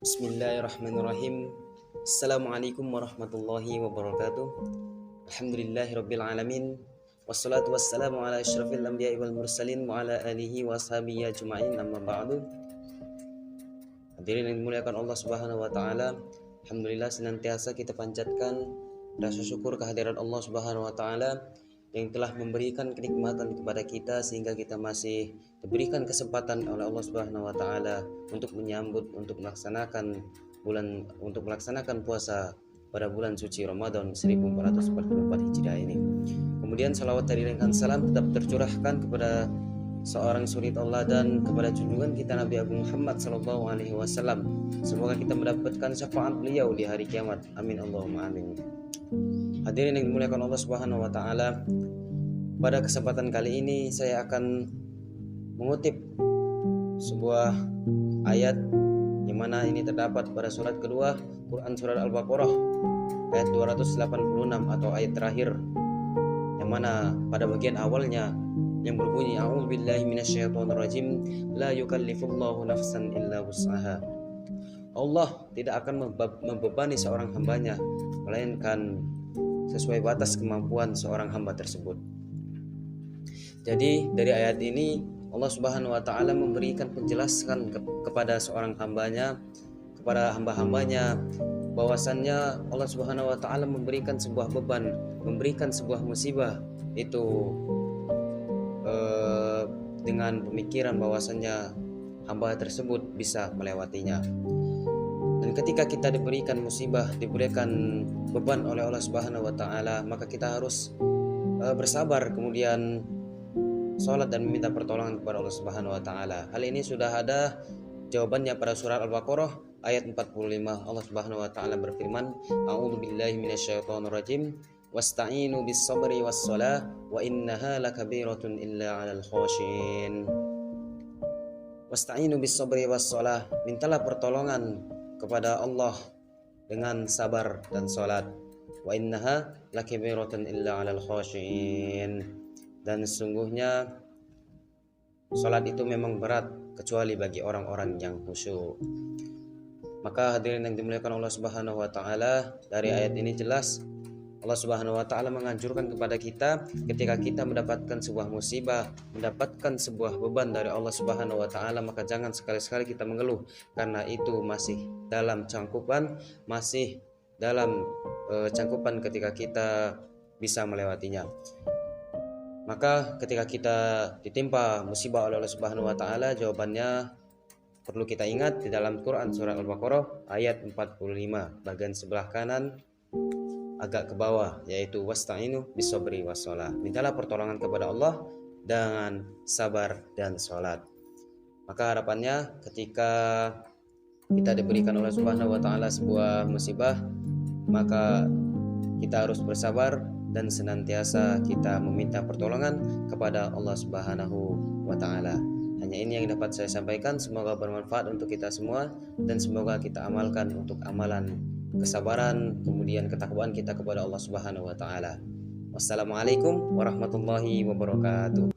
Bismillahirrahmanirrahim. Assalamualaikum warahmatullahi wabarakatuh. Alhamdulillahirabbil alamin. Wassalatu wassalamu ala asyrafil anbiya'i wal mursalin wa ala alihi wa ashabihi ajma'in, amma ba'du. Hadirin yang dimuliakan Allah Subhanahu wa taala, alhamdulillah senantiasa kita panjatkan rasa syukur kehadiran Allah Subhanahu wa taala yang telah memberikan kenikmatan kepada kita sehingga kita masih diberikan kesempatan oleh Allah Subhanahu wa taala untuk untuk melaksanakan puasa pada bulan suci Ramadan 1444 Hijriah ini. Kemudian salawat dan salam tetap tercurahkan kepada seorang suri Allah dan kepada junjungan kita Nabi Agung Muhammad sallallahu alaihi wasallam. Semoga kita mendapatkan syafaat beliau di hari kiamat. Amin Allahumma amin. Hadirin yang dimuliakan Allah Subhanahu wa taala, pada kesempatan kali ini saya akan mengutip sebuah ayat yang mana ini terdapat pada surat kedua Quran surat Al-Baqarah ayat 286 atau ayat terakhir, yang mana pada bagian awalnya yang berbunyi a'udzubillahi minasyaitonirrajim la yukallifullahu nafsan illa wus'aha. Allah tidak akan membebani seorang hambanya melainkan sesuai batas kemampuan seorang hamba tersebut. Jadi dari ayat ini Allah Subhanahu wa taala memberikan penjelasan kepada seorang hambanya, kepada hamba-hambanya, bahwasannya Allah Subhanahu wa taala memberikan sebuah beban, memberikan sebuah musibah itu dengan pemikiran bahwasannya hamba tersebut bisa melewatinya. Dan ketika kita diberikan musibah, diberikan beban oleh Allah Subhanahu wa taala, maka kita harus bersabar, kemudian salat dan meminta pertolongan kepada Allah Subhanahu wa taala. Hal ini sudah ada jawabannya pada surat Al-Baqarah ayat 45. Allah Subhanahu wa taala berfirman, a'udzubillahi minasyaitonirrajim wasta'inu bis-sabri was-shalah wa innaha lakabiratun illa 'alal khashin. Wasta'inu bis-sabri was-shalah, mintalah pertolongan kepada Allah dengan sabar dan salat. Wa innaha lakabiratun illa 'alal khashin. Dan sesungguhnya salat itu memang berat kecuali bagi orang-orang yang khusyuk. Maka hadirin yang dimuliakan Allah Subhanahu wa taala, dari ayat ini jelas Allah Subhanahu wa taala menganjurkan kepada kita ketika kita mendapatkan sebuah musibah, mendapatkan sebuah beban dari Allah Subhanahu wa taala, maka jangan sekali-sekali kita mengeluh, karena itu masih dalam cangkupan ketika kita bisa melewatinya. Maka ketika kita ditimpa musibah oleh Allah Subhanahu wa taala, jawabannya perlu kita ingat di dalam Quran surat Al-Baqarah ayat 45 bagian sebelah kanan agak ke bawah, yaitu wasta'inu bis-sabri was-shalah. Mintalah pertolongan kepada Allah dengan sabar dan salat. Maka harapannya ketika kita diberikan oleh Subhanahu wa taala sebuah musibah, maka kita harus bersabar dan senantiasa kita meminta pertolongan kepada Allah Subhanahu wa taala. Hanya ini yang dapat saya sampaikan, semoga bermanfaat untuk kita semua dan semoga kita amalkan untuk amalan kesabaran kemudian ketakwaan kita kepada Allah Subhanahu wa taala. Wassalamualaikum warahmatullahi wabarakatuh.